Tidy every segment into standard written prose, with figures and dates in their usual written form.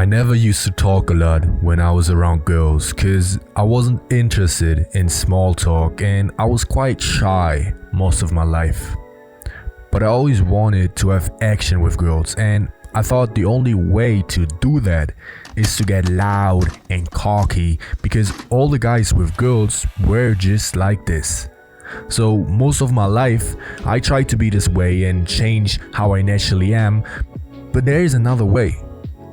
I never used to talk a lot when I was around girls cause I wasn't interested in small talk and I was quite shy most of my life. But I always wanted to have action with girls, and I thought the only way to do that is to get loud and cocky because all the guys with girls were just like this. So most of my life I tried to be this way and change how I naturally am, but there is another way.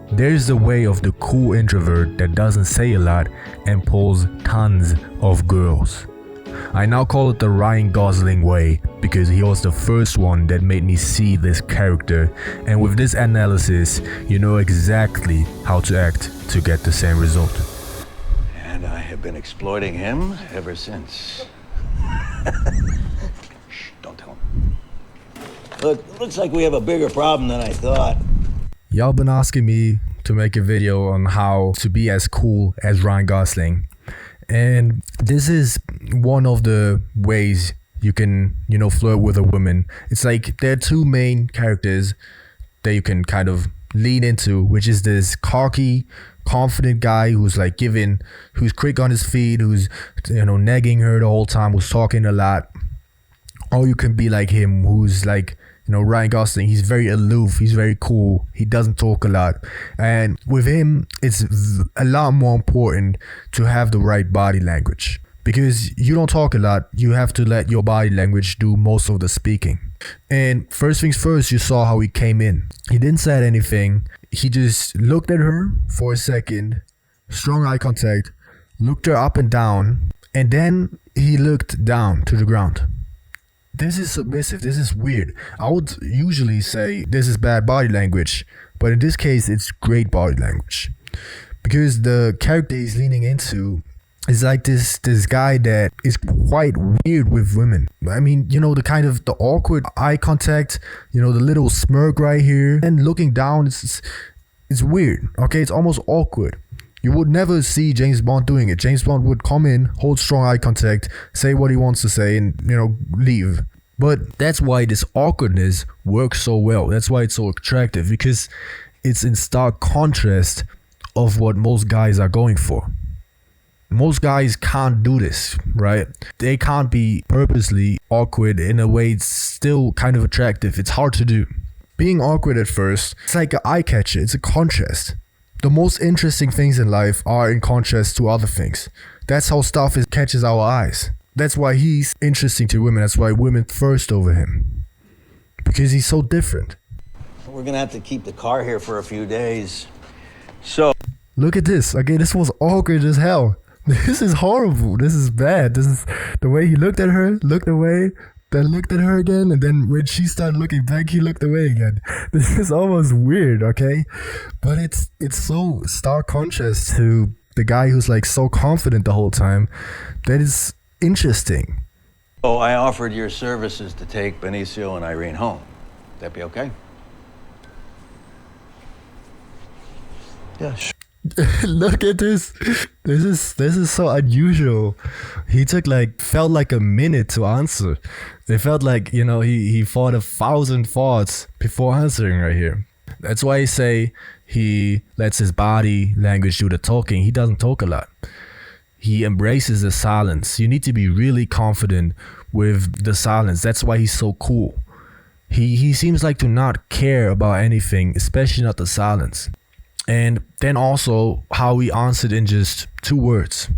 There's the way of the cool introvert that doesn't say a lot and pulls tons of girls. I now call it the Ryan Gosling way because he was the first one that made me see this character, and with this analysis you know exactly how to act to get the same result. And I have been exploiting him ever since. Shh, don't tell him. Look, looks like we have a bigger problem than I thought. Y'all been asking me to make a video on how to be as cool as Ryan Gosling. And this is one of the ways you can, flirt with a woman. It's like there are two main characters that you can kind of lean into, which is this cocky, confident guy who's who's quick on his feet, who's, nagging her the whole time, who's talking a lot. Or you can be like him, who's like, Ryan Gosling. He's very aloof, he's very cool, he doesn't talk a lot. And with him, it's a lot more important to have the right body language. Because you don't talk a lot, you have to let your body language do most of the speaking. And first things first, you saw how he came in. He didn't say anything, he just looked at her for a second, strong eye contact, looked her up and down, and then he looked down to the ground. This is submissive, this is weird. I would usually say this is bad body language, but in this case it's great body language. Because the character he's leaning into is like this guy that is quite weird with women. I mean, the kind of the awkward eye contact, the little smirk right here, and looking down, it's weird, okay? It's almost awkward. You would never see James Bond doing it. James Bond would come in, hold strong eye contact, say what he wants to say, and, leave. But that's why this awkwardness works so well. That's why it's so attractive, because it's in stark contrast of what most guys are going for. Most guys can't do this, right? They can't be purposely awkward in a way it's still kind of attractive. It's hard to do. Being awkward at first, it's like an eye catcher. It's a contrast. The most interesting things in life are in contrast to other things. That's how stuff catches our eyes. That's why he's interesting to women. That's why women thirst over him. Because he's so different. We're gonna have to keep the car here for a few days. So look at this. Okay, this was awkward as hell. This is horrible. This is bad. This is the way he looked at her, looked away, then looked at her again, and then when she started looking back, he looked away again. This is almost weird, okay? But it's so stark contrast to the guy who's like so confident the whole time. That is interesting. Oh, I offered your services to take Benicio and Irene home. That be okay? Yeah, sure. Look at this. This is so unusual. He felt like a minute to answer. It felt like, he thought 1,000 thoughts before answering right here. That's why I say he lets his body language do the talking. He doesn't talk a lot. He embraces the silence. You need to be really confident with the silence. That's why he's so cool. He seems like to not care about anything, especially not the silence. And then also how he answered in just 2 words.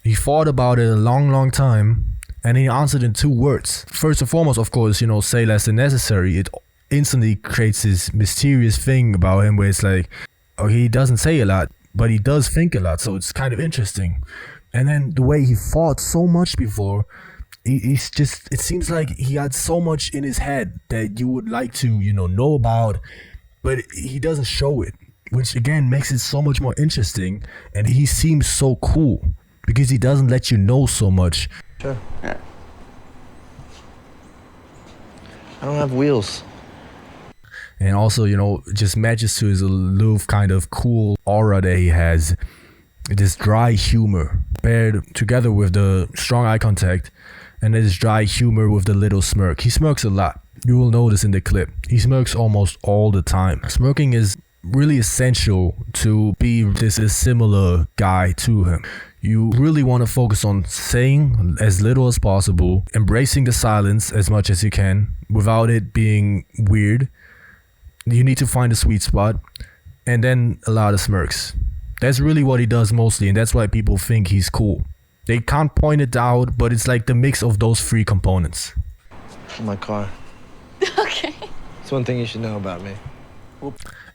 He thought about it a long time, and he answered in 2 words. First and foremost, of course, say less than necessary. It instantly creates this mysterious thing about him where it's like, okay, he doesn't say a lot, but he does think a lot, so it's kind of interesting. And then the way he thought so much before, it seems like he had so much in his head that you would like to, know about, but he doesn't show it. Which again makes it so much more interesting, and he seems so cool because he doesn't let you know so much. Sure. Yeah. I don't have wheels. And also, just matches to his aloof kind of cool aura that he has. This dry humor paired together with the strong eye contact and this dry humor with the little smirk. He smirks a lot. You will notice in the clip. He smirks almost all the time. Smirking is really essential to be this similar guy to him. You really want to focus on saying as little as possible, embracing the silence as much as you can without it being weird. You need to find a sweet spot, and then a lot of smirks. That's really what he does mostly, and that's why people think he's cool. They can't point it out, but it's like the mix of those three components. My car. Okay. It's one thing you should know about me.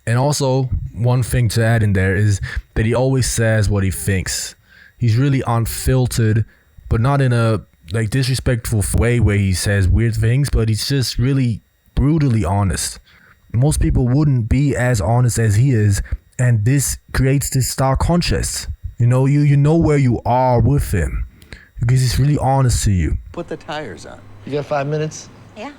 And also, one thing to add in there is that he always says what he thinks. He's really unfiltered, but not in a like disrespectful way where he says weird things, but he's just really brutally honest. Most people wouldn't be as honest as he is, and this creates this stark contrast. You know where you are with him because he's really honest to you. Put the tires on. You got 5 minutes? Yeah.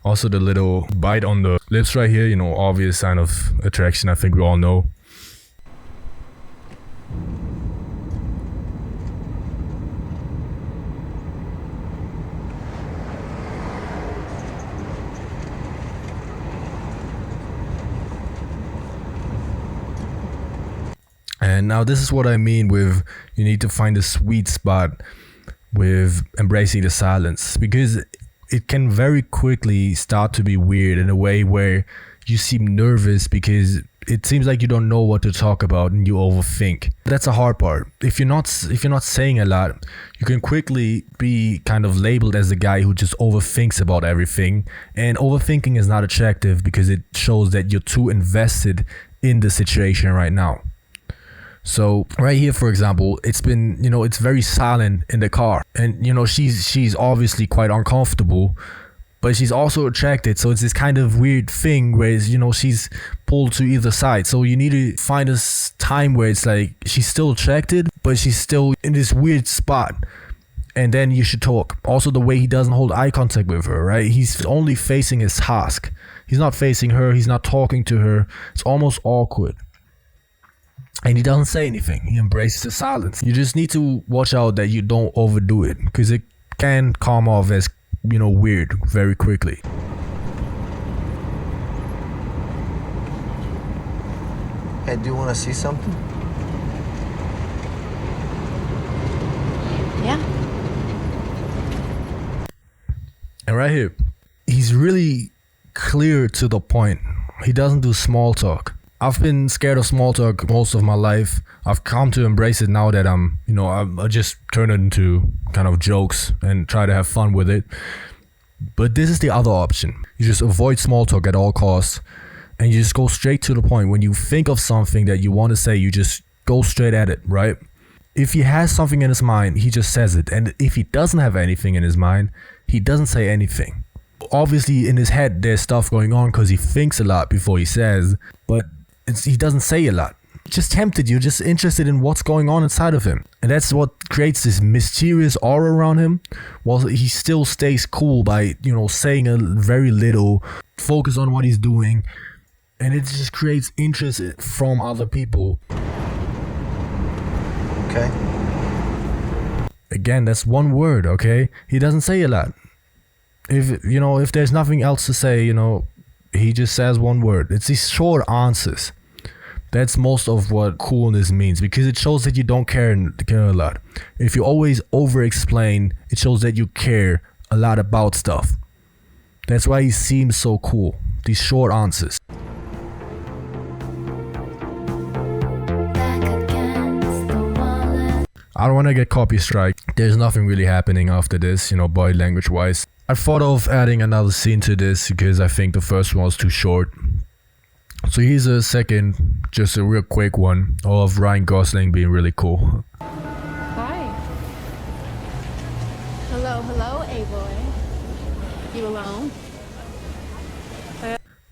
Also, the little bite on the lips right here, obvious sign of attraction. I think we all know. And now this is what I mean with you need to find a sweet spot with embracing the silence, because it can very quickly start to be weird in a way where you seem nervous because it seems like you don't know what to talk about and you overthink. That's a hard part. If you're not saying a lot, you can quickly be kind of labeled as the guy who just overthinks about everything. And overthinking is not attractive because it shows that you're too invested in the situation right now. So right here, for example, it's been, it's very silent in the car, and she's obviously quite uncomfortable, but she's also attracted. So it's this kind of weird thing where she's pulled to either side. So you need to find a time where it's like she's still attracted, but she's still in this weird spot, and then you should talk. Also, the way he doesn't hold eye contact with her, right? He's only facing his task. He's not facing her. He's not talking to her. It's almost awkward. And he doesn't say anything. He embraces the silence. You just need to watch out that you don't overdo it, because it can come off as, weird very quickly. Hey, do you want to see something? Yeah. And right here, he's really clear to the point. He doesn't do small talk. I've been scared of small talk most of my life. I've come to embrace it now that I just turn it into kind of jokes and try to have fun with it. But this is the other option. You just avoid small talk at all costs, and you just go straight to the point. When you think of something that you want to say, you just go straight at it, right? If he has something in his mind, he just says it. And if he doesn't have anything in his mind, he doesn't say anything. Obviously, in his head, there's stuff going on because he thinks a lot before he says, but he doesn't say a lot. Just tempted, you're just interested in what's going on inside of him. And that's what creates this mysterious aura around him, while he still stays cool by, saying a very little, focus on what he's doing. And it just creates interest from other people. Okay. Again, that's one word, okay? He doesn't say a lot. If there's nothing else to say, he just says one word. It's these short answers. That's most of what coolness means, because it shows that you don't care a lot. If you always over-explain, it shows that you care a lot about stuff. That's why he seems so cool. These short answers. I don't want to get copy strike. There's nothing really happening after this, body language wise. I thought of adding another scene to this because I think the first one was too short. So here's a second, just a real quick one of Ryan Gosling being really cool. Hi. Hello, A-boy. You alone?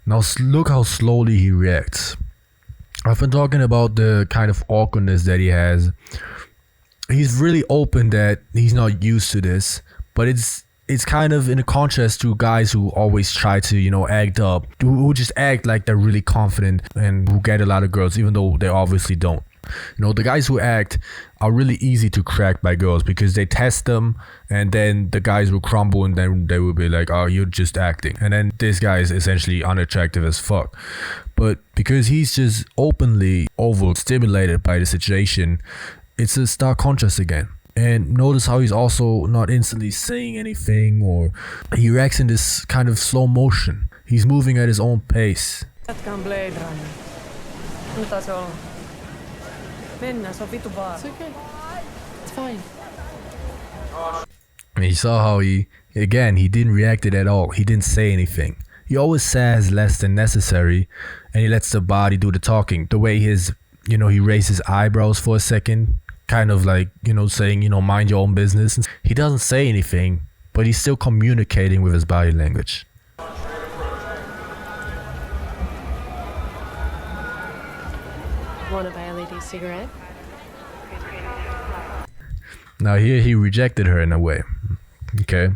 Now look how slowly he reacts. I've been talking about the kind of awkwardness that he has. He's really open that he's not used to this, but it's kind of in a contrast to guys who always try to, act up, who just act like they're really confident and who get a lot of girls, even though they obviously don't. The guys who act are really easy to crack by girls because they test them, and then the guys will crumble, and then they will be like, oh, you're just acting. And then this guy is essentially unattractive as fuck. But because he's just openly overstimulated by the situation, it's a stark contrast again. And notice how he's also not instantly saying anything, or he reacts in this kind of slow motion. He's moving at his own pace. It's okay. It's fine. And you saw how he didn't react it at all. He didn't say anything. He always says less than necessary, and he lets the body do the talking. The way he raised his eyebrows for a second, kind of like, saying, mind your own business. He doesn't say anything, but he's still communicating with his body language. Want to buy a lady cigarette? Now here he rejected her in a way. Okay.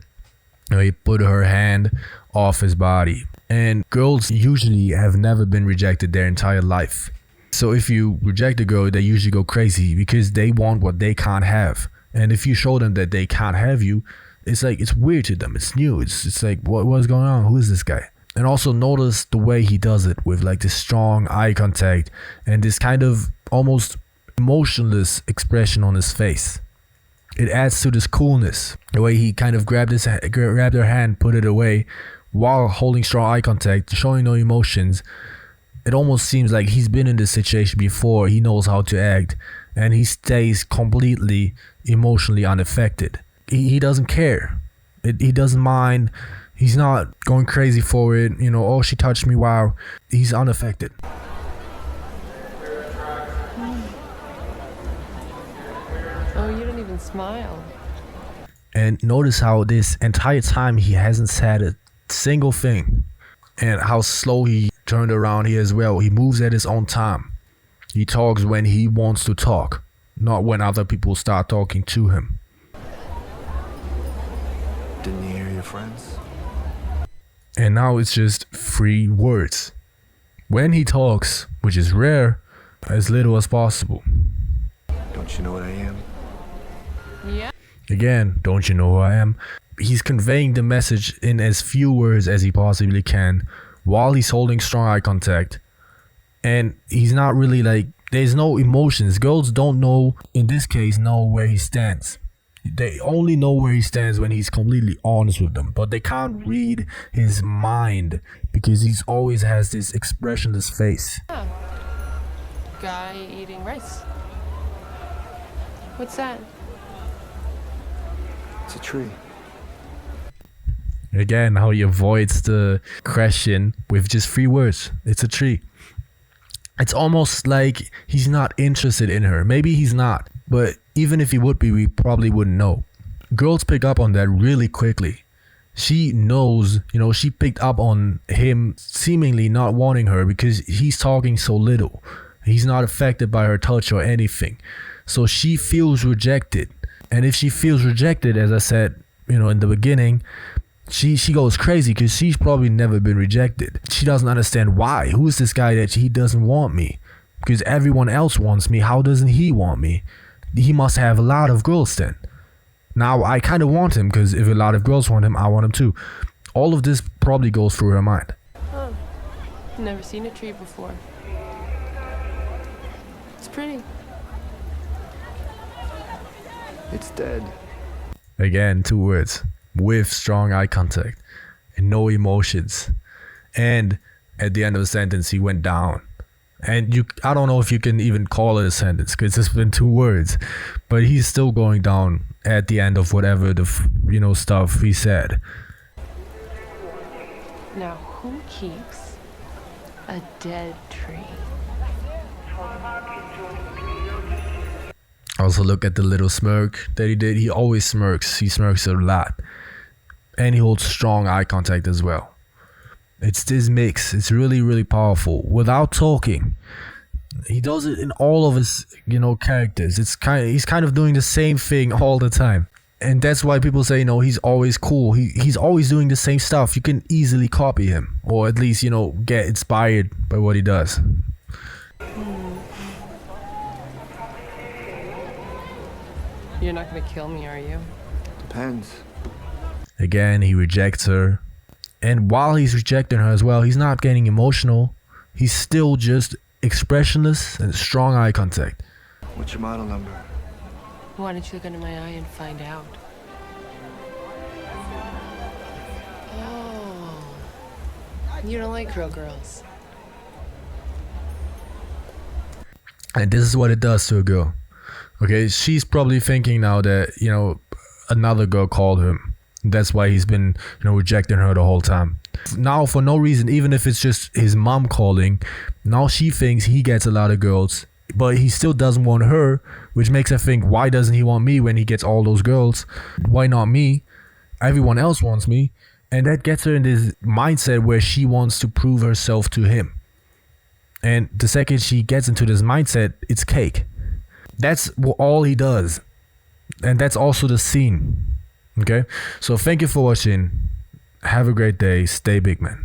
Now he put her hand off his body. And girls usually have never been rejected their entire life. So if you reject a girl, they usually go crazy because they want what they can't have. And if you show them that they can't have you, it's like, it's weird to them. It's new. It's like, what's going on? Who is this guy? And also notice the way he does it with like this strong eye contact and this kind of almost emotionless expression on his face. It adds to this coolness. The way he kind of grabbed her hand, put it away while holding strong eye contact, showing no emotions. It almost seems like he's been in this situation before. He knows how to act, and he stays completely emotionally unaffected. He doesn't care. He doesn't mind. He's not going crazy for it. Oh, she touched me. Wow. He's unaffected. Oh, you don't even smile. And notice how this entire time he hasn't said a single thing. And how slow he turned around here as well. He moves at his own time. He talks when he wants to talk, not when other people start talking to him. Didn't you hear your friends? And now it's just 3 words. When he talks, which is rare, as little as possible. Don't you know what I am? Yeah. Again, don't you know who I am? He's conveying the message in as few words as he possibly can while he's holding strong eye contact. And he's not really like, there's no emotions. Girls don't know, in this case, know where he stands. They only know where he stands when he's completely honest with them, but they can't read his mind because he's always has this expressionless face. Yeah. Guy eating rice. What's that? It's a tree. Again, how he avoids the question with just 3 words. It's a tree. It's almost like he's not interested in her. Maybe he's not, but even if he would be, we probably wouldn't know. Girls pick up on that really quickly. She knows, she picked up on him seemingly not wanting her because he's talking so little. He's not affected by her touch or anything. So she feels rejected. And if she feels rejected, as I said, in the beginning, she goes crazy because she's probably never been rejected. She doesn't understand why. Who is this guy that he doesn't want me? Because everyone else wants me. How doesn't he want me? He must have a lot of girls then. Now I kind of want him because if a lot of girls want him, I want him too. All of this probably goes through her mind. Oh, never seen a tree before. It's pretty. It's dead. Again, 2 words. With strong eye contact and no emotions. And at the end of the sentence, he went down. And I don't know if you can even call it a sentence because it's been 2 words, but he's still going down at the end of whatever the stuff he said. Now, who keeps a dead tree? Also, look at the little smirk that he did. He always smirks. He smirks a lot. And he holds strong eye contact as well. It's this mix. It's really, really powerful. Without talking. He does it in all of his, characters. He's kind of doing the same thing all the time. And that's why people say, he's always cool. He's always doing the same stuff. You can easily copy him. Or at least, get inspired by what he does. You're not gonna kill me, are you? Depends. Again, he rejects her. And while he's rejecting her as well, he's not getting emotional. He's still just expressionless and strong eye contact. What's your model number? Why don't you look into my eye and find out? Oh. You don't like real girls. And this is what it does to a girl. Okay, she's probably thinking now that, another girl called him. That's why he's been, rejecting her the whole time. Now, for no reason, even if it's just his mom calling, now she thinks he gets a lot of girls, but he still doesn't want her, which makes her think, why doesn't he want me when he gets all those girls? Why not me? Everyone else wants me. And that gets her in this mindset where she wants to prove herself to him. And the second she gets into this mindset, it's cake. That's all he does. And that's also the scene. Okay? So thank you for watching. Have a great day. Stay big, man.